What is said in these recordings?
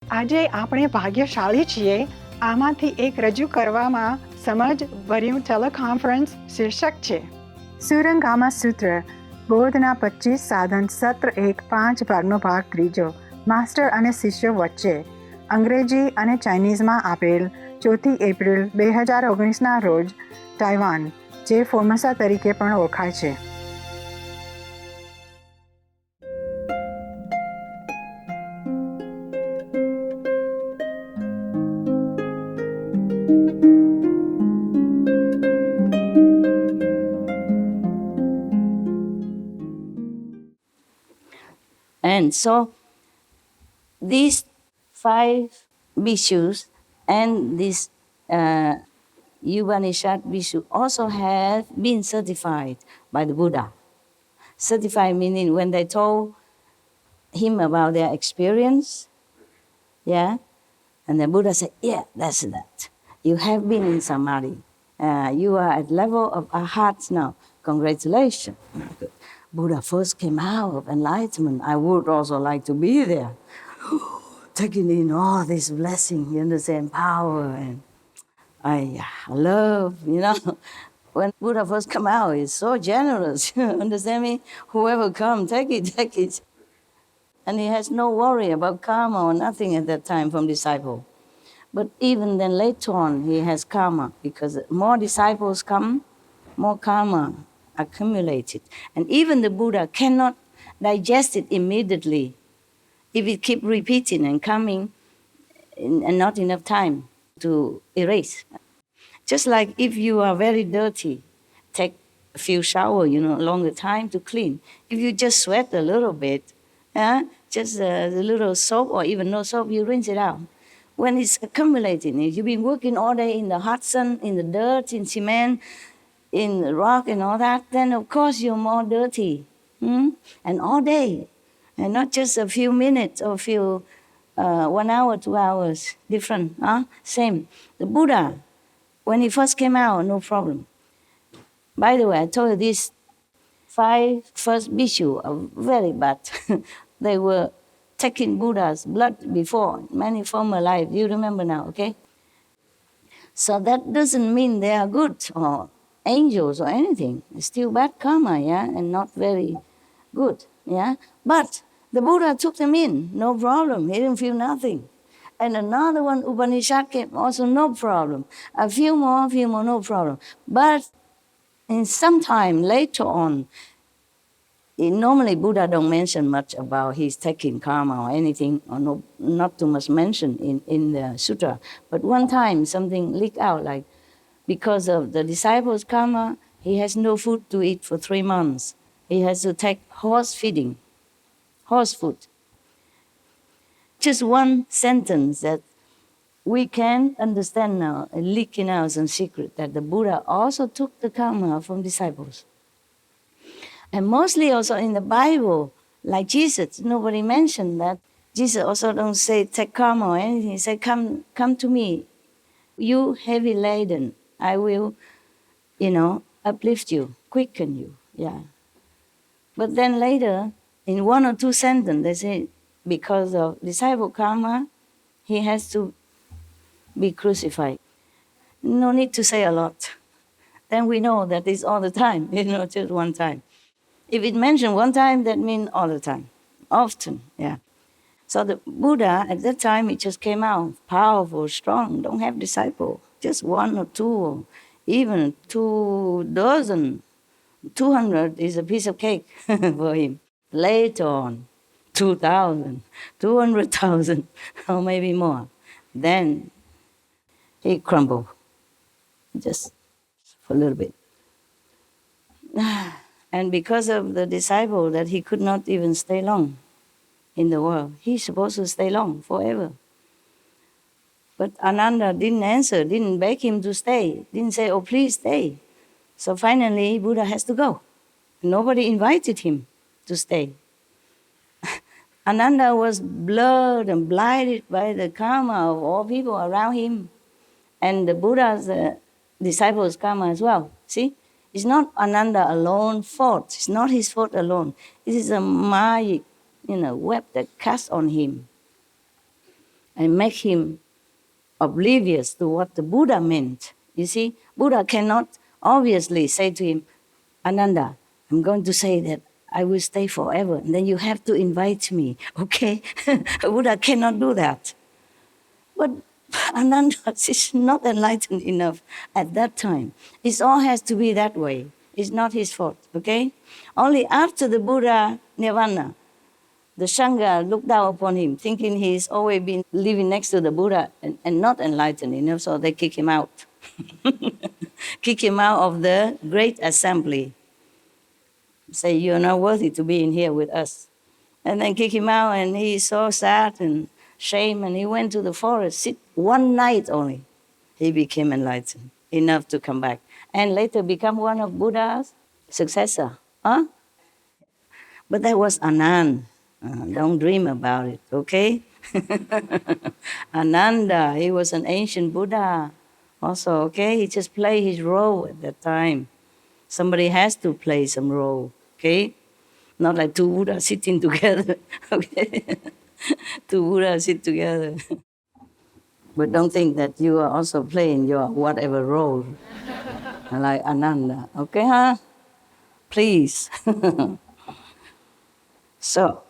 આજે આપણે ભાગ્યશાળી છીએ. આમાંથી એક રજૂ કરવામાં સમજભર્યું ટેલિકોન્ફરન્સ શીર્ષક છે સુરંગામા સૂત્ર, બોધના 25 સાધન, સત્ર 1, 5 ભાગનો ભાગ 3, માસ્ટર અને શિષ્યો વચ્ચે. અંગ્રેજી અને ચાઇનીઝમાં આપેલ 4 એપ્રિલ 2019ના રોજ, તાઇવાન, જે ફોર્મોસા તરીકે પણ ઓળખાય છે. And so these 5 bhikshus and this Upanishad bhikshu also have been certified by the Buddha. Certified meaning when they told him about their experience, yeah, and the Buddha said, yeah, that's that. You have been in Samadhi. You are at level of arhats now. Congratulations. Buddha first came out of enlightenment. I would also like to be there. Taking in all this blessing, you understand, power, and I love, When Buddha first come out, he's so generous, you understand me? Whoever come, take it. And he has no worry about karma or nothing at that time from disciple. But even then later on, he has karma, because more disciples come, more karma accumulated. And even the Buddha cannot digest it immediately if it keep repeating and coming and not enough time to erase. Just like if you are very dirty, take a few shower, longer time to clean. If you just sweat a little bit, just a little soap or even no soap, you rinse it out. When it's accumulating, if you've been working all day in the hot sun, in the dirt, in cement, in the rock and all that, then of course you're more dirty. And all day, and not just a few minutes or 1 hour, 2 hours, different, same. The Buddha, when he first came out, no problem. By the way, I told you these 5 first bhikshu are very bad. They were taking Buddha's blood before, many former lives. You remember now, okay? So that doesn't mean they are good or angels or anything. It's still bad karma, and not very good, But the Buddha took them in, no problem. He didn't feel nothing. And another one, Upanishad, came, also no problem. A few more, no problem. But in some time later on, normally Buddha don't mention much about his taking karma or anything, or not too much mention in the sutra. But one time something leaked out, like because of the disciples' karma, he has no food to eat for 3 months. He has to take horse feeding, horse food. Just one sentence that we can understand now, leaking out some secret, that the Buddha also took the karma from disciples. And mostly also in the Bible, like Jesus, nobody mentioned that. Jesus also don't say take karma or anything. He said, come to me, you heavy laden. I will, uplift you, quicken you, But then later, in 1 or 2 sentences, they say, because of disciple karma, he has to be crucified. No need to say a lot. Then we know that it's all the time, just one time. If it mentioned one time, that means all the time, often, So the Buddha, at that time, he just came out, powerful, strong, don't have disciple, just 1 or 2, or even 2 dozen, 200 is a piece of cake for him. Later on, 2,000, 200,000, or maybe more. Then he crumbled, just for a little bit. And because of the disciple that he could not even stay long in the world. He's supposed to stay long, forever. But Ananda didn't answer, didn't beg him to stay, didn't say, oh, please stay. So finally, Buddha has to go. Nobody invited him to stay. Ananda was blurred and blinded by the karma of all people around him, and the Buddha's disciples' karma as well. See? It's not Ananda alone fault. It's not his fault alone. It is a magic, web that cast on him. and make him oblivious to what the Buddha meant. You see, Buddha cannot obviously say to him, Ananda, I'm going to say that I will stay forever, and then you have to invite me, okay? Buddha cannot do that. But Ananda is not enlightened enough at that time. It all has to be that way. It's not his fault, okay? Only after the Buddha Nirvana, the Sangha looked down upon him, thinking he's always been living next to the Buddha and not enlightened enough, so they kick him out. Kick him out of the great assembly. Say, you're not worthy to be in here with us. And then kick him out, and he's so sad and shame, and he went to the forest, sit one night only. He became enlightened, enough to come back, and later become one of Buddha's successor. Huh? But that was Anand. Don't dream about it, okay? Ananda, he was an ancient Buddha also, okay? He just played his role at that time. Somebody has to play some role, okay? Not like two Buddhas sitting together, okay? Two Buddhas sit together. But don't think that you are also playing your whatever role, like Ananda, okay, huh? Please. So,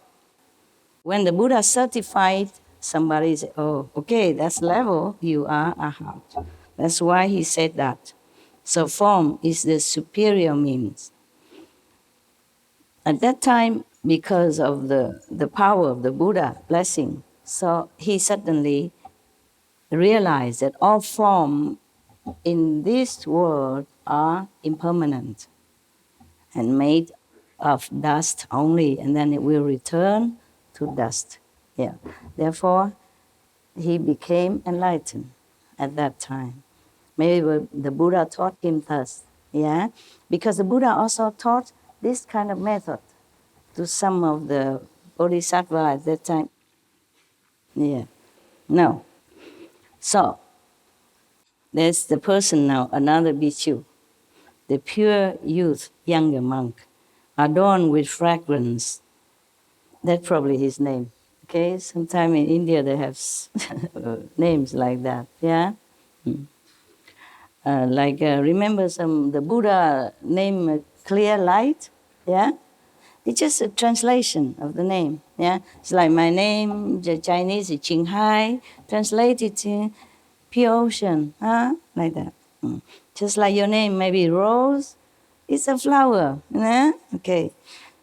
when the Buddha certified, somebody said, oh, okay, that's level, you are Arhat. That's why he said that. So form is the superior means. At that time, because of the power of the Buddha blessing, so he suddenly realized that all form in this world are impermanent and made of dust only, and then it will return to dust. Yeah. Therefore, he became enlightened at that time. Maybe the Buddha taught him thus. Yeah, because the Buddha also taught this kind of method to some of the bodhisattva at that time. Yeah. No. So there's the person now, another bhikkhu, the pure youth, younger monk, adorned with fragrance. That's probably his name. Okay, sometime in India they have names like that. Yeah. Remember the Buddha name Clear Light. Yeah. It's just a translation of the name. Yeah. It's like my name, the Chinese is Qing Hai, translated to pure ocean. Huh? Like that. Just like your name, maybe Rose. It's a flower. Yeah? Okay.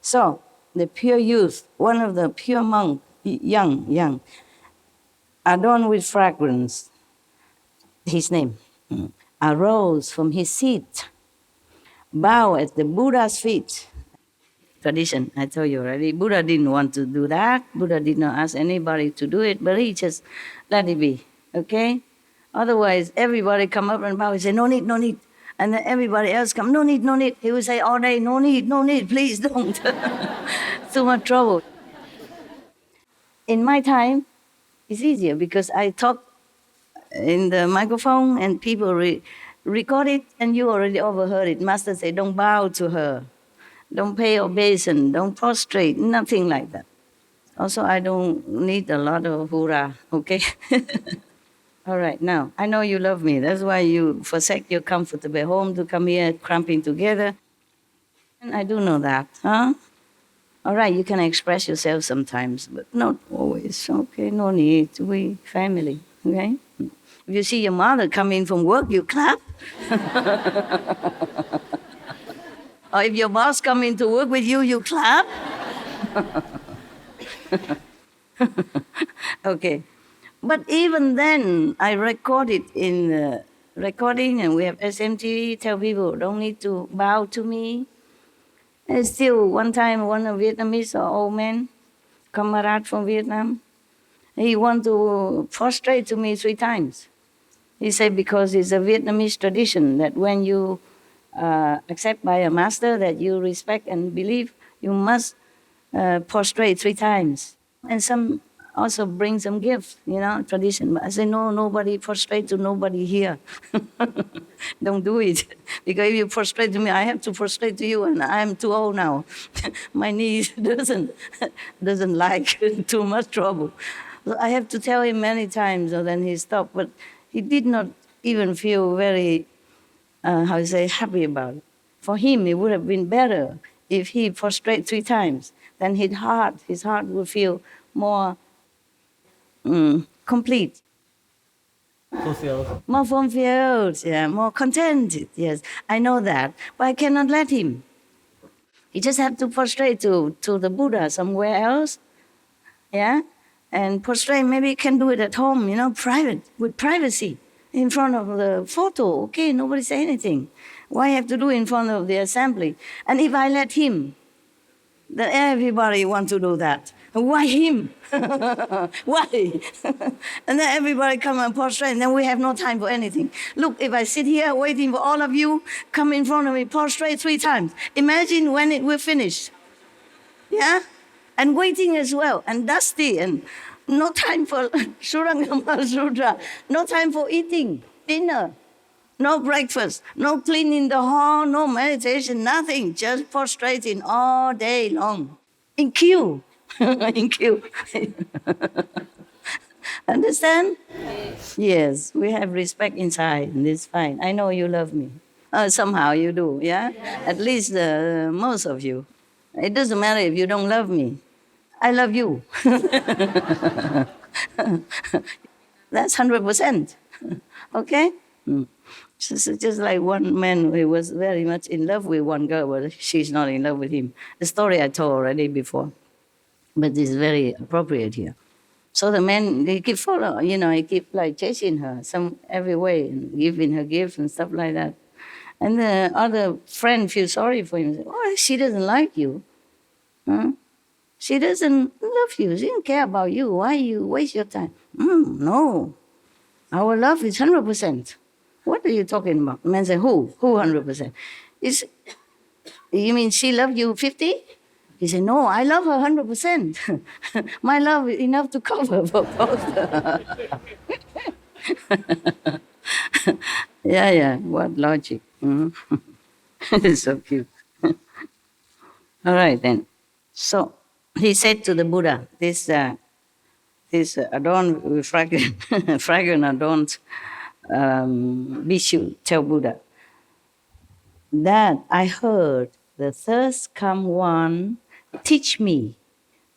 So the pure youth, one of the pure monk, young, adorned with fragrance, his name, arose from his seat, bow at the Buddha's feet. Tradition, I told you already, Buddha didn't want to do that. Buddha did not ask anybody to do it, but he just let it be, okay? Otherwise, everybody come up and bow and say, no need, no need. And then everybody else come, no need, no need. He would say all day, no need, please don't. Too much trouble. In my time, it's easier because I talk in the microphone and people record it and you already overheard it. Master say, don't bow to her. Don't pay obeisance, don't prostrate, nothing like that. Also, I don't need a lot of hurrah, okay? All right, now, I know you love me. That's why you forsake your comfortable home to come here cramping together. And I do know that, huh? All right, you can express yourself sometimes, but not always. Okay, no need. We family, okay? If you see your mother coming from work, you clap. Or if your boss coming to work with you, you clap. Okay. But even then, I record it in recording, and we have SMT, tell people, don't need to bow to me. And still, one time, one of Vietnamese old man, comrade from Vietnam, he want to prostrate to me 3 times. He said because it's a Vietnamese tradition that when you accept by a master that you respect and believe, you must prostrate 3 times. And some also bring some gifts, tradition. But I say, no, nobody prostrate to nobody here. Don't do it. Because if you prostrate to me, I have to prostrate to you, and I'm too old now. My knees doesn't like too much trouble. So I have to tell him many times, so then he stopped. But he did not even feel very, happy about it. For him, it would have been better if he prostrate 3 times. Then his heart would feel more complete. Fulfilled. More fulfilled, yeah, more contented, yes. I know that, but I cannot let him. He just have to prostrate to the Buddha somewhere else, yeah? And prostrate, maybe he can do it at home, private, with privacy, in front of the photo. Okay, nobody say anything. Why have to do in front of the assembly? And if I let him, then everybody want to do that. Why him? Why? And then everybody come and prostrate, and then we have no time for anything. Look, if I sit here waiting for all of you, come in front of me, prostrate 3 times. Imagine when it will finish. Yeah? And waiting as well, and dusty, and no time for Surangama Sutra, no time for eating dinner, no breakfast, no cleaning the hall, no meditation, nothing, just prostrating all day long. In queue. In queue. Understand? Yes, we have respect inside, and it's fine. I know you love me. Somehow you do, yeah? At least most of you. It doesn't matter if you don't love me. I love you. That's 100%. Okay? Just like one man who was very much in love with one girl, but she's not in love with him. The story I told already before, but it's very appropriate here. So the man, he keep following, he keep like chasing her every way, and giving her gifts and stuff like that. And the other friend feels sorry for him. Oh, she doesn't like you. Huh? She doesn't love you. She doesn't care about you. Why you waste your time? No. Our love is 100%. What are you talking about? The man said, who? Who 100%? You mean she loved you 50? He said, no, I love her 100%. My love is enough to cover for both. Yeah, what logic. It's so cute. All right, then. So he said to the Buddha, this adorned with fragrant adorned Bhikshu tell Buddha that I heard the thirst come one teach me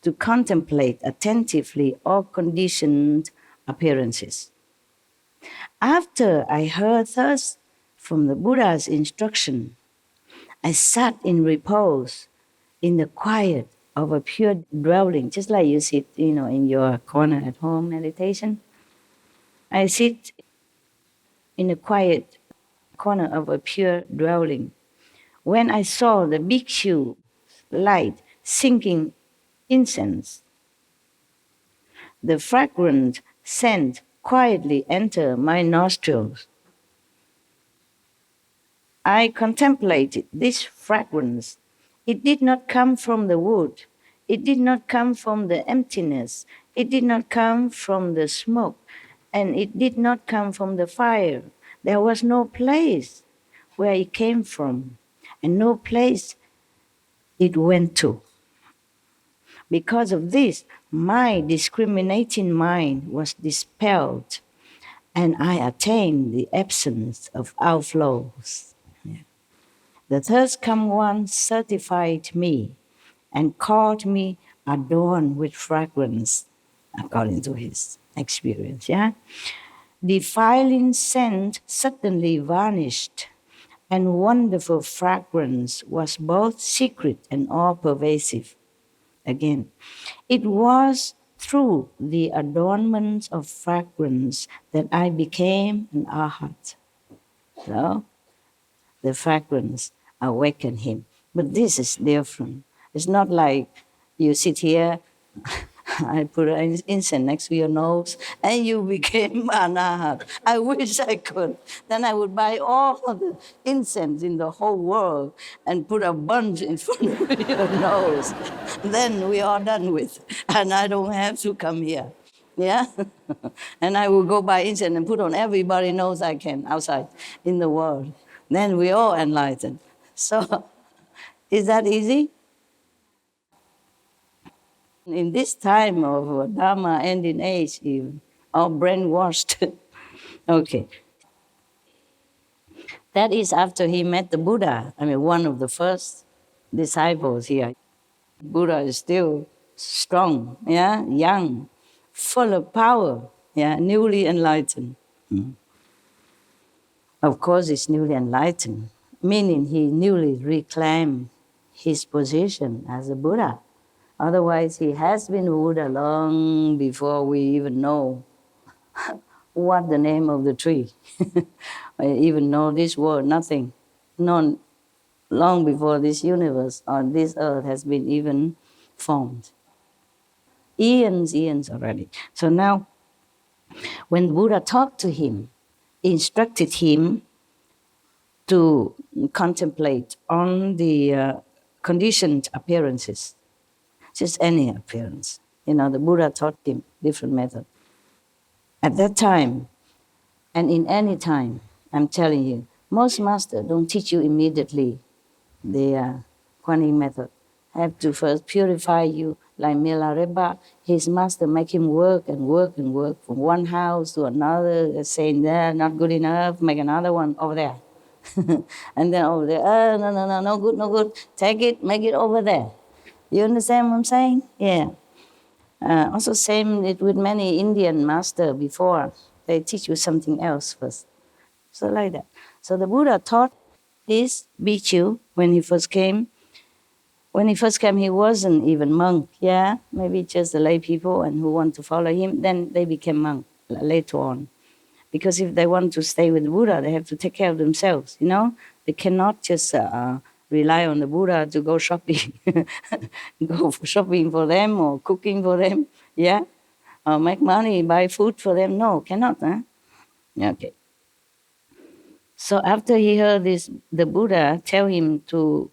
to contemplate attentively all conditioned appearances. After I heard thus from the Buddha's instruction, I sat in repose in the quiet of a pure dwelling, just like you sit, in your corner at home meditation. I sit in a quiet corner of a pure dwelling. When I saw the bhikshu light sinking incense, the fragrant scent quietly enter my nostrils. I contemplated this fragrance. It did not come from the wood. It did not come from the emptiness. It did not come from the smoke. And it did not come from the fire. There was no place where it came from, and no place it went to. Because of this, my discriminating mind was dispelled, and I attained the absence of outflows. The third come one certified me and called me adorned with fragrance, according to his experience. Yeah, defiling scent suddenly vanished, and wonderful fragrance was both secret and all-pervasive. Again, it was through the adornment of fragrance that I became an arhat. So, the fragrance awakened him. But this is different. It's not like you sit here, I put an incense next to your nose, and you became an arhat. I wish I could. Then I would buy all the incense in the whole world and put a bunch in front of your nose. Then we are done with, and I don't have to come here. Yeah? And I will go buy incense and put on everybody's nose I can outside in the world. Then we all enlightened. So, is that easy? In this time of Dharma ending age, even, all brainwashed. Okay. That is after he met the Buddha. I mean, one of the first disciples here. Buddha is still strong, yeah, young, full of power, yeah, newly enlightened. Of course, he's newly enlightened, meaning he newly reclaimed his position as a Buddha. Otherwise, he has been Buddha long before we even know what the name of the tree, or even know this word, nothing. Known long before this universe or this earth has been even formed. Eons already. So now, when Buddha talked to him, instructed him to contemplate on the conditioned appearances, just any appearance. You know, the Buddha taught him different methods. At that time, and in any time, I'm telling you, most masters don't teach you immediately the Kuan Yin method. Have to first purify you. Like Milarepa, his master make him work and work and work from one house to another, saying there, not good enough, make another one over there. And then over there, no good, no good. Take it, make it over there. You understand what I'm saying? Yeah. Also same it with many Indian master before. They teach you something else first. So like that. So the Buddha taught this bhikkhu when he first came. When he first came, he wasn't even monk, yeah? Maybe just the lay people and who want to follow him. Then they became monk later on. Because if they want to stay with the Buddha, they have to take care of themselves, you know? They cannot just rely on the Buddha to go shopping, go for shopping for them or cooking for them, yeah? Or make money, buy food for them. No, cannot, huh? Okay. So after he heard this, the Buddha tell him to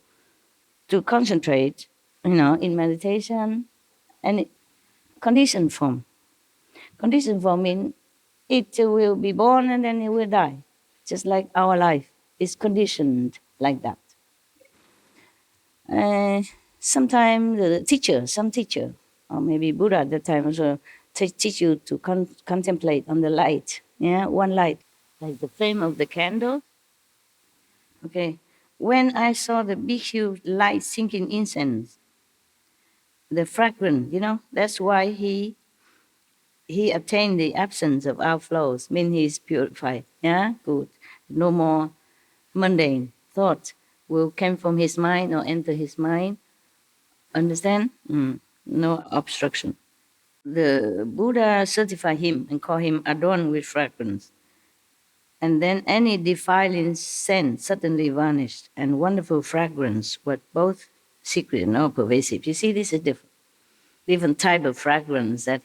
concentrate, you know, in meditation and conditioned form. Conditioned form means it will be born and then it will die. Just like our life is conditioned like that. Sometimes some teacher, or maybe Buddha at that time also teach you to contemplate on the light. Yeah, one light, like the flame of the candle. Okay, when I saw the bhikkhu light sinking incense, the fragrance, you know, that's why he attained the absence of outflows, mean he is purified. Yeah, good. No more mundane thoughts will come from his mind or enter his mind. Understand? No obstruction. The Buddha certified him and called him adorned with fragrance. And then any defiling scent suddenly vanished, and wonderful fragrance was both secret and all pervasive. You see, this is different type of fragrance that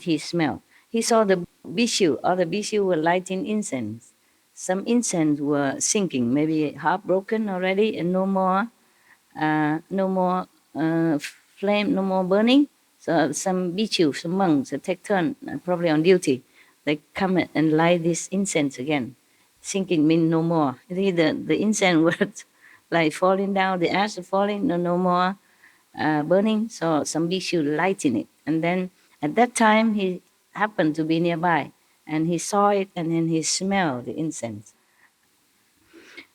he smelled. He saw the bhikkhu, other bhikkhu were lighting incense. Some incense were sinking, maybe half broken already, and no more flame, no more burning. So some bhikkhu, some monks, take turn, probably on duty. They come and light this incense again. Sinking means no more. You see, the incense was like falling down, the ash falling, no more burning. So some bhikkhu lighting it. And then at that time, he happened to be nearby. And he saw it and then he smelled the incense.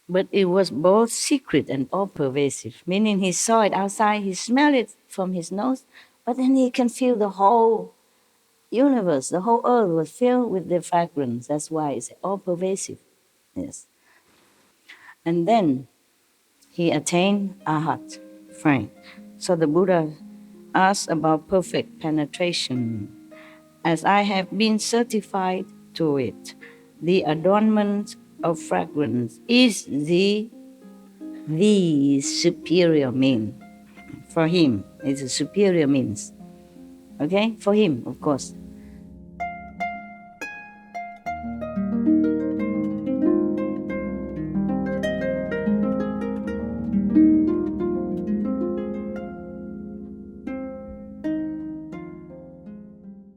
But it was both secret and all pervasive, meaning he saw it outside, he smelled it from his nose, but then he can feel the whole universe, the whole earth was filled with the fragrance. That's why it's all pervasive. Yes. And then he attained Arhat, fine. So the Buddha asked about perfect penetration. As I have been certified to it, the adornment of fragrance is the superior mean. For him, it's a superior means. Okay? For him, of course.